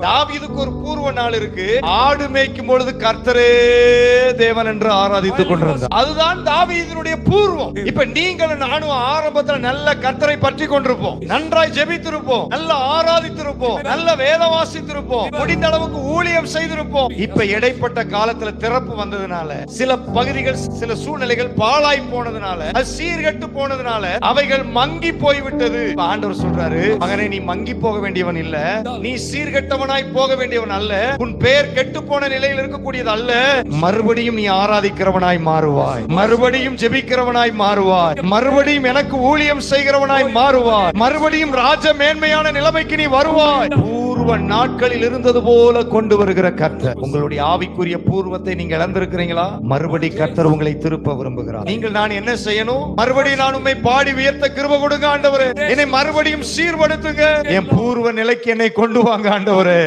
தாவீதுக்கு ஒரு பூர்வ நாள் இருக்கு. ஆடு மேய்க்கும் பொழுது கர்த்தரே தேவன் என்று ஆராதித்துக் கொண்டிருந்தார். அதுதான் தாவீதினுடைய பூர்வம். இப்ப நீங்கள் நானும் ஆரம்பத்தில் நல்ல கர்த்தரை பற்றி கொண்டிருப்போம், நன்றாய் ஜெபித்திருப்போம், நல்ல ஆராதித்திருப்போம், நல்ல வேத வாசித்திருப்போம், முடிந்த அளவுக்கு ஊழியம் செய்திருப்போம். இப்ப இடைப்பட்ட காலத்துல திறப்பு வந்ததுனால, சில பகுதிகள் சில சூழ்நிலைகள் பாழாய் போனதுனால, சீர்கெட்டு போனதுனால அவைகள் மங்கி போய்விட்டது. ஆண்டவர் சொல்றாரு, மகனே நீ மங்கி போக வேண்டியவன் இல்ல, நீ சீர்கெட்டவனாய் போக வேண்டியவன் அல்ல, உன் பெயர் கெட்டு போன நிலையில் இருக்கக்கூடியது அல்ல. மறுபடியும் நீ ஆராதிக்கிறவனாய் மாறுவாய், மறுபடியும் ஜெபிக்கிறவனாய் மாறுவாய், மறுபடியும் எனக்கு ஊழியம் செய்கிறவனாய் மாறுவாய், மறுபடியும் ராஜ மேன்மையான நிலைமைக்கு நீ வருவாய். பூர்வ நாட்களில் இருந்தது போல கொண்டு வருகிற கர்த்தர். உங்களுடைய ஆவிக்குரிய பூர்வத்தை நீங்க இழந்திருக்கிறீங்களா? மறுபடி கர்த்தர் உங்களை திருப்ப விரும்புகிறார். நீங்கள் நான் என்ன செய்யணும்? மறுபடியும் நான் உம்மை பாடி உயர்த்த கிருபை கொடுங்க ஆண்டவரே, என்னை மறுபடியும் சீர்படுத்துங்க, என் பூர்வ நிலைக்கு என்னை கொண்டு வாங்க ஆண்டவரே.